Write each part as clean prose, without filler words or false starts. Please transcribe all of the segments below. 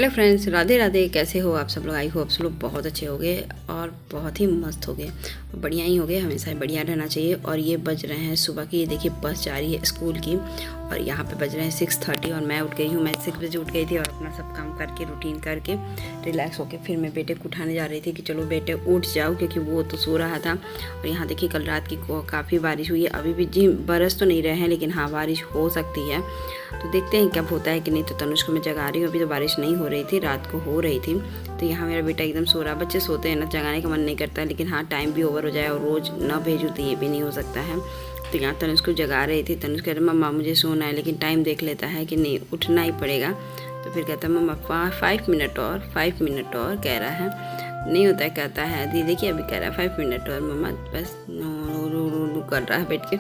Hello friends, Radhe Radhe. कैसे हो आप सब लोग? आई हो आप सब लोग बहुत अच्छे हो गए और बहुत ही मस्त हो गए, बढ़िया ही हो गए। हमेशा बढ़िया रहना चाहिए। और ये बज रहे हैं सुबह की, ये देखिए बस जा रही है स्कूल की और यहाँ पे बज रहे हैं 6:30 और मैं उठ गई हूँ। मैं 6 बजे उठ गई थी और अपना सब काम करके रूटीन करके रिलैक्स होकर फिर मैं बेटे को उठाने जा रही थी कि चलो बेटे उठ जाओ, क्योंकि वो तो सो रहा था। और यहाँ देखिए कल रात की काफ़ी बारिश हुई है। अभी भी जी बरस तो नहीं रहे हैं, लेकिन हाँ बारिश हो सकती है, तो देखते हैं कब होता है कि नहीं। तो तनुष को मैं जगा रही हूँ। अभी तो बारिश नहीं हो रही थी, रात को हो रही थी। तो यहाँ मेरा बेटा एकदम सो रहा। बच्चे सोते हैं ना, जगाने का मन नहीं करता, लेकिन हाँ टाइम भी ओवर हो जाए और रोज़ ना भेजूँ तो ये भी नहीं हो सकता है। तो यहाँ तनुष को जगा रही थी। तनुष कह रहा मम्मा मुझे सोना है, लेकिन टाइम देख लेता है कि नहीं उठना ही पड़ेगा। तो फिर कहता है मम्मा 5 मिनट और 5 मिनट और कह रहा है। नहीं होता है, कहता है दी देखिए अभी कह रहा है 5 मिनट और। मम्मा बस नो कर रहा है बैठ के।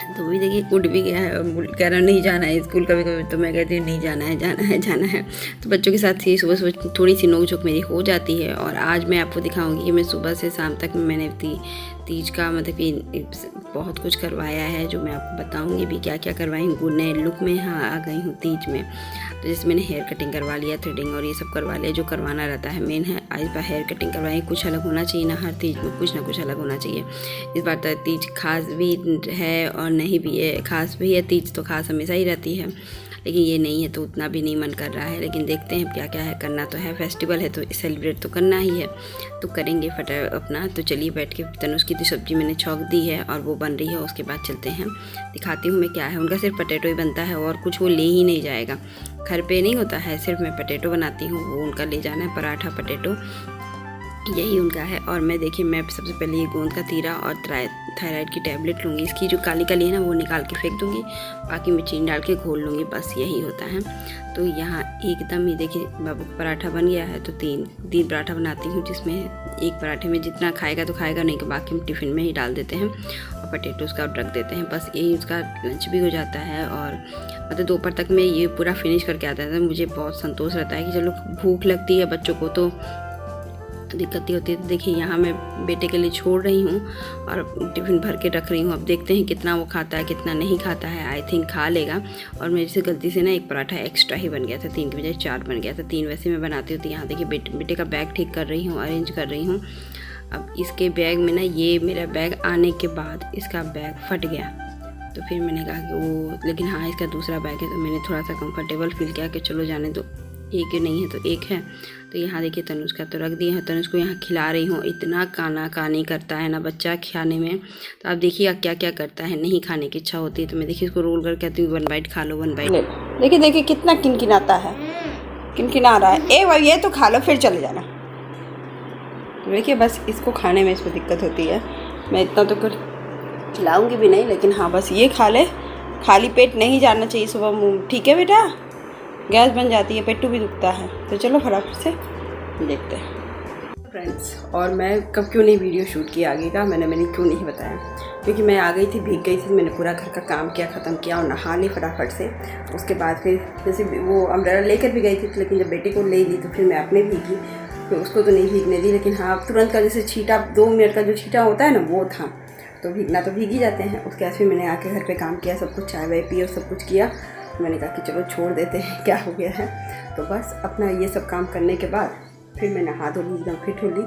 तो भी देखिए उठ भी गया है और कह रहा नहीं जाना है स्कूल। कभी कभी तो मैं कहती हूँ नहीं जाना है, जाना है, जाना है। तो बच्चों के साथ ही सुबह सुबह थोड़ी सी नोक झोंक मेरी हो जाती है। और आज मैं आपको दिखाऊंगी कि मैं सुबह से शाम तक मैंने तीज का मतलब कि बहुत कुछ करवाया है, जो मैं आपको बताऊंगी भी क्या क्या करवाई हूँ। नए लुक में हाँ आ गई हूँ तीज में। तो जैसे मैंने हेयर कटिंग करवा लिया, थ्रेडिंग और ये सब करवा लिया जो करवाना रहता है। मेन है आज बार हेयर कटिंग करवाई। कुछ अलग होना चाहिए ना, हर तीज में कुछ ना कुछ अलग होना चाहिए। इस बार तो तीज खास भी है और नहीं भी है। खास भी है, तीज तो खास हमेशा ही रहती है, लेकिन ये नहीं है तो उतना भी नहीं मन कर रहा है। लेकिन देखते हैं क्या क्या है, करना तो है, फेस्टिवल है तो सेलिब्रेट तो करना ही है, तो करेंगे अपना। तो चलिए बैठ के तनुष की तो सब्जी मैंने छौंक दी है और वो बन रही है। उसके बाद चलते हैं, दिखाती हूँ मैं क्या है। उनका सिर्फ पटेटो ही बनता है और कुछ वो ले ही नहीं जाएगा। घर पे नहीं होता है, सिर्फ मैं पटेटो बनाती हूँ, वो उनका ले जाना है पराठा पटेटो, यही उनका है। और मैं देखिए मैं सबसे पहले ये गोंद का तीरा और थायराइड की टैबलेट लूँगी। इसकी जो काली काली है ना वो निकाल के फेंक दूँगी, बाकी में चीनी डाल के घोल लूँगी, बस यही होता है। तो यहाँ एकदम ही देखिए बाबू का पराठा बन गया है। तो तीन पराठा बनाती हूँ, जिसमें एक पराठे में जितना खाएगा तो खाएगा, नहीं तो बाकी हम टिफ़िन में ही डाल देते हैं और पटेटो उसका रख देते हैं। बस यही उसका लंच भी हो जाता है। और मतलब दोपहर तक में ये पूरा फिनिश करके आता है। तो मुझे बहुत संतोष रहता है कि चलो भूख लगती है बच्चों को तो दिक्कत ही होती है। तो देखिए यहाँ मैं बेटे के लिए छोड़ रही हूँ और टिफ़िन भर के रख रही हूँ। अब देखते हैं कितना वो खाता है कितना नहीं खाता है। आई थिंक खा लेगा। और मेरे से गलती से ना एक पराठा एक्स्ट्रा ही बन गया था, 3 की बजाय 4 बन गया था। 3 वैसे मैं बनाती हूँ। तो यहाँ देखिए बेटे का बैग ठीक कर रही हूँ, अरेंज कर रही हूँ। अब इसके बैग में ना, ये मेरा बैग आने के बाद इसका बैग फट गया। तो फिर मैंने कहा कि वो, लेकिन हाँ इसका दूसरा बैग है तो मैंने थोड़ा सा कंफर्टेबल फील किया कि चलो जाने दो, एक नहीं है तो एक है। तो यहाँ देखिए तनुष का तो रख दिए हैं। तनुष को यहाँ खिला रही हूँ। इतना काना कानी करता है ना बच्चा खाने में। तो आप देखिए क्या क्या करता है। नहीं खाने की इच्छा होती है तो मैं देखिए इसको रोल कर कहती हूँ 1 बाइट खा लो, 1 बाइट। देखिए देखिए कितना किनकिनाता है, किनकिना रहा है। भाई ये तो खा लो फिर चले जाना। देखिए बस इसको खाने में इसको दिक्कत होती है। मैं इतना तो खिलाऊंगी भी नहीं, लेकिन हाँ बस ये खा ले। खाली पेट नहीं जाना चाहिए सुबह मुँह, ठीक है बेटा? गैस बन जाती है, पेटू भी दुखता है। तो चलो फटाफट से देखते हैं फ्रेंड्स। और मैं कब क्यों नहीं वीडियो शूट किया आगे का, मैंने क्यों नहीं बताया, क्योंकि मैं आ गई थी, भीग गई थी। मैंने पूरा घर का काम किया, ख़त्म किया और नहा ली फटाफट से। उसके बाद फिर जैसे वो अम्ब्रेला लेकर भी गई थी, लेकिन जब बेटे को ले ली तो फिर मैं अपने भीगी, फिर उसको तो नहीं भीगने दी। लेकिन हाँ तुरंत का जैसे छींटा 2 मिनट का जो छींटा होता है ना वो था, तो भीगना तो भीग ही जाते हैं। उसके बाद फिर मैंने आके घर पे काम किया, सब कुछ चाय वाय पी और सब कुछ किया। मैंने कहा कि चलो छोड़ देते हैं, क्या हो गया है। तो बस अपना ये सब काम करने के बाद फिर मैं नहा धो ली, एकदम फिट हो ली।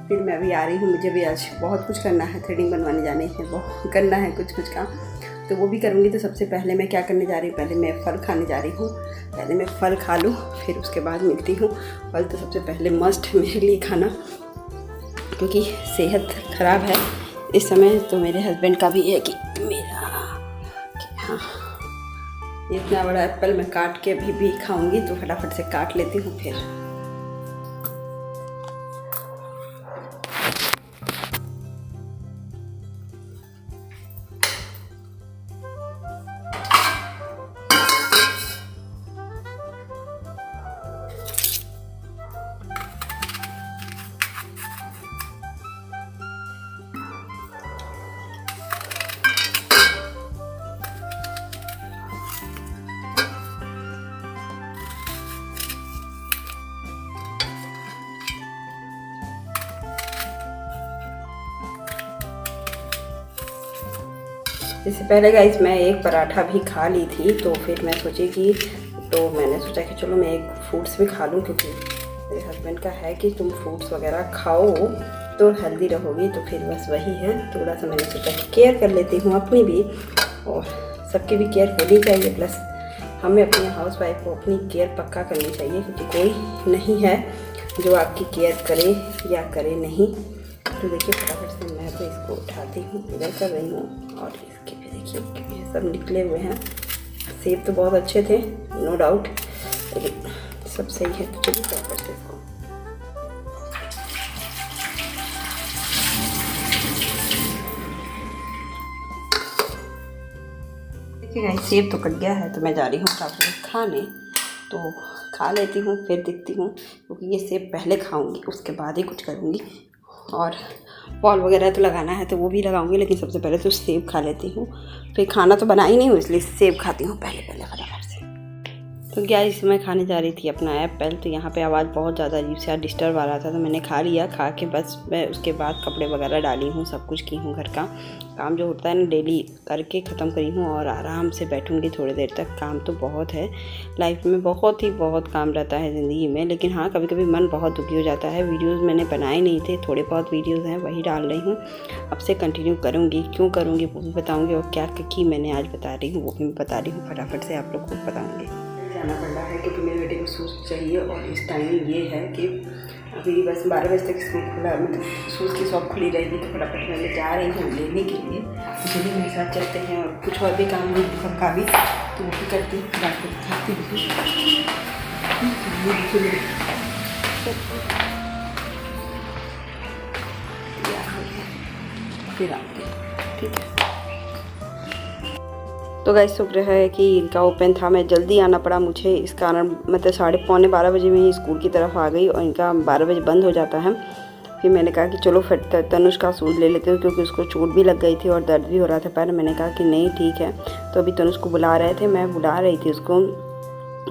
फिर मैं अभी आ रही हूँ। मुझे भी आज बहुत कुछ करना है, थ्रेडिंग बनवाने जाने हैं, बहुत करना है कुछ काम, तो वो भी करूँगी। तो सबसे पहले मैं क्या करने जा रही हूँ, पहले मैं फल खाने जा रही हूँ। पहले मैं फल खा लूँ, फिर उसके बाद मिलती हूँ। फल तो सबसे पहले मस्ट है मेरे लिए खाना, क्योंकि सेहत ख़राब है इस समय। तो मेरे हस्बैंड का भी है कि मेरा हाँ इतना बड़ा एप्पल मैं काट के अभी भी खाऊंगी, तो फटाफट से काट लेती हूँ फिर। इससे पहले गाइस मैं एक पराठा भी खा ली थी, तो फिर मैं सोची कि तो मैंने सोचा कि चलो मैं एक फ्रूट्स भी खा लूँ, क्योंकि मेरे हस्बैंड का है कि तुम फ्रूट्स वगैरह खाओ तो हेल्दी रहोगी, तो फिर बस वही है। थोड़ा सा मैंने सोचा कि केयर कर लेती हूँ अपनी भी, और सबकी भी केयर होनी चाहिए। प्लस हमें अपनी हाउस वाइफ को अपनी केयर पक्का करनी चाहिए, क्योंकि कोई नहीं है जो आपकी केयर करे या करे नहीं। तो देखिए फटाफट से मैं तो इसको उठाती हूँ, इधर कर रही हूँ। और इसके भी देखिए ये सब निकले हुए हैं। सेब तो बहुत अच्छे थे, नो डाउट, लेकिन सब सही है। तो चलिए फटाफट से इसको, सेब तो कट गया है, तो मैं जा रही हूँ फटाफट खाने। तो खा लेती हूँ, फिर दिखती हूँ, क्योंकि ये सेब पहले खाऊंगी उसके बाद ही कुछ करूँगी। और बॉल वगैरह तो लगाना है तो वो भी लगाऊंगी, लेकिन सबसे पहले तो सेब खा लेती हूँ। फिर खाना तो बना ही नहीं हूँ, इसलिए सेब खाती हूँ पहले फटाफट से। तो क्या मैं खाने जा रही थी अपना एप्पल, तो यहाँ पे आवाज़ बहुत ज़्यादा अजीब सा डिस्टर्ब आ रहा था, तो मैंने खा लिया। खा के बस मैं उसके बाद कपड़े वगैरह डाली हूँ, सब कुछ की हूँ। घर का काम जो होता है ना डेली करके ख़त्म करी हूँ, और आराम से बैठूँगी थोड़ी देर तक। काम तो बहुत है लाइफ में, बहुत काम रहता है ज़िंदगी में, लेकिन हाँ कभी कभी मन बहुत दुखी हो जाता है। वीडियोज़ मैंने बनाए नहीं थे, थोड़े बहुत वीडियोज़ हैं वही डाल रही हूँ। अब से कंटिन्यू करूँगी, क्यों करूँगी वो भी बताऊँगी, और क्या की मैंने आज बता रही हूँ वो भी बता रही हूँ। फटाफट से आप लोग को बताऊँगी। जाना पड़ रहा है क्योंकि मेरे बेटे को शूज़ चाहिए, और इस टाइम ये है कि अभी बस 12 बजे तक स्कूल खुला, मतलब शूज़ की शॉप खुली रहेगी। तो फटाफट मैं जा रही हूँ लेने के लिए। तो चलिए मेरे साथ चलते हैं, और कुछ और भी काम है घर का भी, तो वो भी करती हूँ। बात दिखाती हूँ, फिर आऊँगी, ठीक है। तो गाइस शुक्र है कि इनका ओपन था, मैं जल्दी आना पड़ा मुझे, इस कारण मतलब 11:15 बजे में ही स्कूल की तरफ आ गई, और इनका 12 बजे बंद हो जाता है। फिर मैंने कहा कि चलो फिर तनुष का शूज़ ले लेते हो, क्योंकि उसको चोट भी लग गई थी और दर्द भी हो रहा था पैर। मैंने कहा कि नहीं ठीक है। तो अभी तनुष को बुला रहे थे, मैं बुला रही थी उसको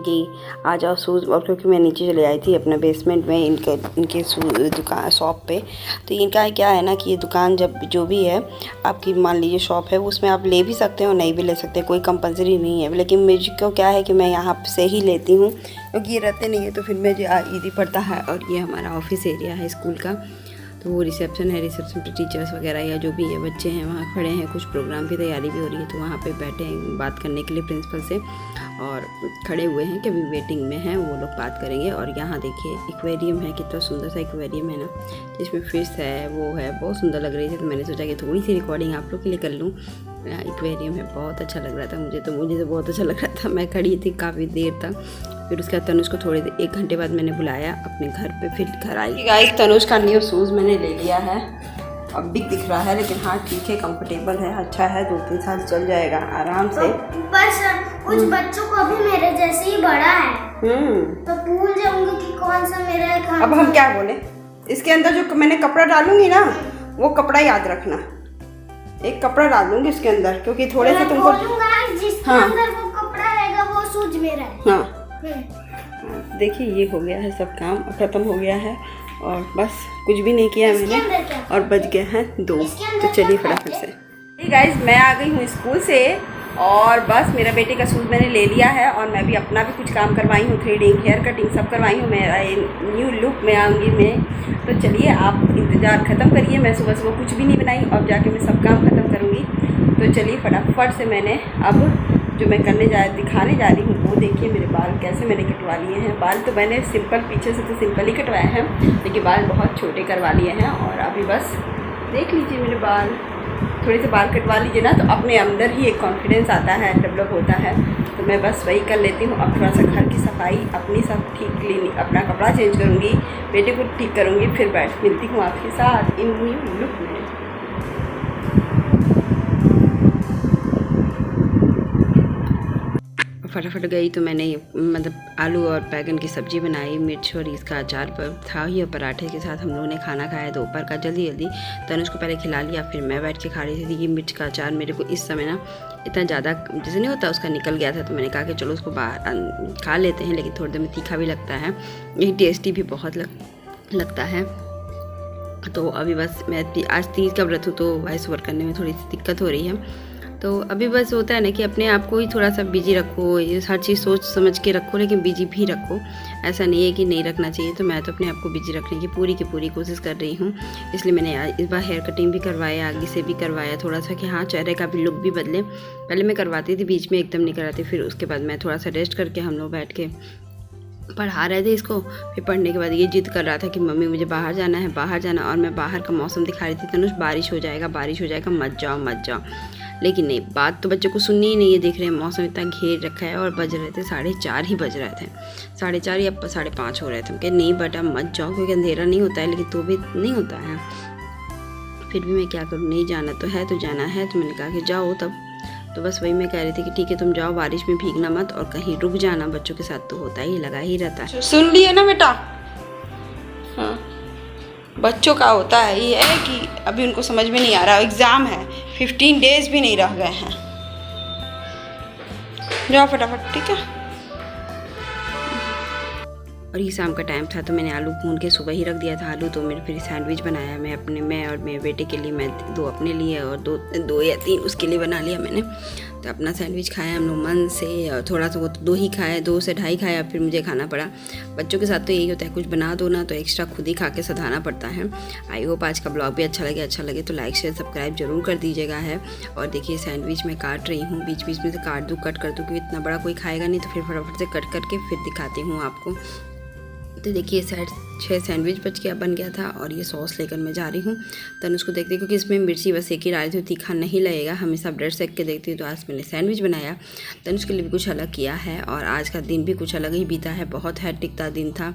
कि आ जाओ शूज़, और क्योंकि मैं नीचे चले आई थी अपने बेसमेंट में इनके दुकान शॉप पे। तो इनका क्या है ना कि ये दुकान जब जो भी है आपकी, मान लीजिए शॉप है, उसमें आप ले भी सकते हो नहीं भी ले सकते, कोई कंपलसरी नहीं है। लेकिन मुझको क्या है कि मैं यहाँ से ही लेती हूँ, क्योंकि ये रहते नहीं है तो फिर मुझे ईजी पड़ता है। और ये हमारा ऑफिस एरिया है स्कूल का, तो वो रिसेप्शन है, रिसेप्शन पे टीचर्स वगैरह या जो भी है बच्चे हैं वहाँ खड़े हैं। कुछ प्रोग्राम की तैयारी भी हो रही है, तो वहाँ पे बैठे हैं बात करने के लिए प्रिंसिपल से, और खड़े हुए हैं कि अभी वेटिंग में हैं, वो लोग बात करेंगे। और यहाँ देखिए एक्वेरियम है, कितना सुंदर सा एक्वेरियम है ना, जिसमें फिश है, वो है, बहुत सुंदर लग रही थी। तो मैंने सोचा कि थोड़ी सी रिकॉर्डिंग आप लोग के लिए कर लूँ। एक्वेरियम है, बहुत अच्छा लग रहा था मुझे तो बहुत अच्छा लग रहा था। मैं खड़ी थी काफ़ी देर तक। फिर उसके बाद तनुष को थोड़ी देर 1 घंटे बाद मैंने बुलाया अपने घर पे, फिर घर आई। गाइस तनुष का न्यू शूज़ मैंने ले लिया है, अब बिग दिख रहा है, लेकिन हाँ ठीक है, कंफर्टेबल है, अच्छा है, 2-3 साल चल जाएगा आराम से। बस कुछ बच्चों को भी मेरे जैसे ही बड़ा है, तो भूल जाऊंगी कि कौन सा मेरा है। अब हम क्या बोले, इसके अंदर जो मैंने कपड़ा डालूंगी ना, वो कपड़ा याद रखना, एक कपड़ा डाल दूंगी इसके अंदर, क्योंकि थोड़े से तुमको जिसके अंदर वो कपड़ा रहेगा वो शूज मेरा है। हाँ देखिए ये हो गया है, सब काम खत्म हो गया है, और बस कुछ भी नहीं किया मैंने, और बज गए हैं 2। तो चलिए फटाफट से। गाइस मैं आ गई हूँ स्कूल से, और बस मेरा बेटे का शूज़ मैंने ले लिया है, और मैं भी अपना भी कुछ काम करवाई हूँ, थ्रेडिंग, हेयर कटिंग सब करवाई हूँ। मेरा न्यू लुक में आऊँगी मैं। तो चलिए आप इंतज़ार ख़त्म करिए, मैं सुबह कुछ भी नहीं बनाई, अब जाके मैं सब काम ख़त्म करूँगी। तो चलिए फटाफट से मैंने अब जो मैं दिखाने जा रही हूँ वो देखिए, मेरे बाल कैसे मैंने कटवा लिए हैं। बाल तो मैंने सिंपल, पीछे से तो सिंपल ही कटवाए हैं, लेकिन बाल बहुत छोटे करवा लिए हैं। और अभी बस देख लीजिए मेरे बाल, थोड़े से बाल कटवा लीजिए ना, तो अपने अंदर ही एक कॉन्फिडेंस आता है, डेवलप होता है। तो मैं बस वही कर लेती हूँ। अब थोड़ा सा घर की सफाई अपनी सब ठीक, क्लीन, अपना कपड़ा चेंज करूँगी, बेटे को ठीक करूँगी, फिर मिलती हूँ आपके साथ इन न्यू लुक में। फटाफट गई तो मैंने मतलब आलू और बैगन की सब्ज़ी बनाई, मिर्च और इसका अचार पर था ही, और पराठे के साथ हम लोगों ने खाना खाया दोपहर का जल्दी। तनुष को पहले खिला लिया, फिर मैं बैठ के खा रही थी। ये मिर्च का अचार मेरे को इस समय ना इतना ज़्यादा जैसे नहीं होता, उसका निकल गया था, तो मैंने कहा कि चलो उसको बाहर खा लेते हैं, लेकिन थोड़ी देर में तीखा भी लगता है, ये टेस्टी भी बहुत लगता है। तो अभी बस मैं आज तीज का व्रत हूँ, तो वॉइस ओवर करने में थोड़ी सी दिक्कत हो रही है। तो अभी बस होता है ना कि अपने आप को ही थोड़ा सा बिजी रखो, ये हर चीज़ सोच समझ के रखो, लेकिन बिजी भी रखो। ऐसा नहीं है कि नहीं रखना चाहिए। तो मैं तो अपने आप को बिजी रखने की पूरी कोशिश कर रही हूँ। इसलिए मैंने इस बार हेयर कटिंग भी करवाया, आगे से भी करवाया थोड़ा सा कि हाँ चेहरे का भी लुक भी बदले। पहले मैं करवाती थी, बीच में एकदम नहीं कराती, फिर उसके बाद मैं थोड़ा सा रेस्ट करके हम लोग बैठ के पढ़ा रहे थे इसको। फिर पढ़ने के बाद ये जिद कर रहा था कि मम्मी मुझे बाहर जाना है, बाहर जाना। और मैं बाहर का मौसम दिखा रही थी, तनुष बारिश हो जाएगा, मत जाओ। लेकिन नहीं, बात तो बच्चों को सुननी ही नहीं है। देख रहे हैं मौसम इतना घेर रखा है और बज रहे थे 4:30 ही बज रहे थे, 4:30 या 5:30 हो रहे थे। कि नहीं बेटा मत जाओ, क्योंकि अंधेरा नहीं होता है, लेकिन तो भी नहीं होता है। फिर भी मैं क्या करूँ, नहीं जाना तो है तो जाना है। तो मैंने कहा कि जाओ तब। तो बस वही मैं कह रही थी कि ठीक है तुम जाओ, बारिश में भीगना मत और कहीं रुक जाना। बच्चों के साथ तो होता ही, लगा ही रहता है। सुन लिए ना बेटा? हाँ, बच्चों का होता है ये है कि अभी उनको समझ में नहीं आ रहा, एग्ज़ाम है, 15 डेज भी नहीं रह गए हैं। जाओ फटाफट, ठीक है। और ये शाम का टाइम था तो मैंने आलू भून के सुबह ही रख दिया था। आलू तो मैंने फिर सैंडविच बनाया। मैं और मेरे बेटे के लिए, मैं 2 अपने लिए और 2 या 3 उसके लिए बना लिया मैंने। तो अपना सैंडविच खाया हम लोग मन से, और थोड़ा सा वो तो 2 ही खाया, 2 से 2.5 खाया, फिर मुझे खाना पड़ा। बच्चों के साथ तो यही होता है, कुछ बना दो ना तो एक्स्ट्रा खुद ही खा के सधाना पड़ता है। आई होप आज का ब्लॉग भी अच्छा लगे तो लाइक शेयर सब्सक्राइब जरूर कर दीजिएगा है। और देखिए सैंडविच मैं काट रही हूँ, बीच में से कट कर दूँ, क्योंकि इतना बड़ा कोई खाएगा नहीं। तो फिर फटाफट से कट करके फिर दिखाती हूँ आपको। तो देखिए 6 सैंडविच बन गया था। और ये सॉस लेकर मैं जा रही हूँ तनुष को देखते, क्योंकि इसमें मिर्ची बस एक ही डाली थी, तीखा नहीं लगेगा। हमेशा ब्रेड सेक के देखती हूँ, तो आज मैंने सैंडविच बनाया। तनुष के लिए भी कुछ अलग किया है। और आज का दिन भी कुछ अलग ही बीता है, बहुत हेक्टिक दिन था।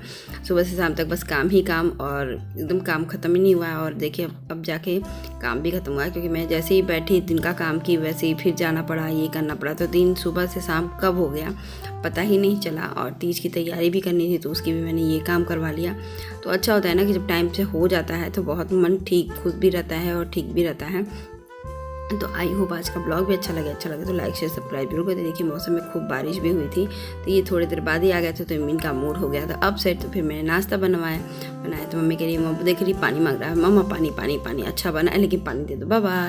सुबह से शाम तक बस काम ही काम, और एकदम काम ख़त्म ही नहीं हुआ। और देखिए अब जाके काम भी ख़त्म हुआ, क्योंकि मैं जैसे ही बैठी दिन का काम की, वैसे ही फिर जाना पड़ा, ये करना पड़ा। तो दिन सुबह से शाम कब हो गया पता ही नहीं चला। और तीज की तैयारी भी करनी थी, तो उसकी भी मैंने ये काम करवा लिया। तो अच्छा होता है ना कि जब टाइम से हो जाता है तो बहुत मन ठीक खुद भी रहता है और ठीक भी रहता है। तो आई होप आज का ब्लॉग भी अच्छा लगे तो लाइक शेयर सब्सक्राइब जरूर कर दे। देखिए मौसम में खूब बारिश भी हुई थी, तो ये थोड़ी देर बाद ही आ गया था। तो इमिन का मूड हो गया था अब सेट। तो फिर मैंने नाश्ता बनाया तो मम्मी कह रही, देख रही पानी मांग रहा है, मम्मा पानी। अच्छा बना है लेकिन पानी दे दो, बाय बाय।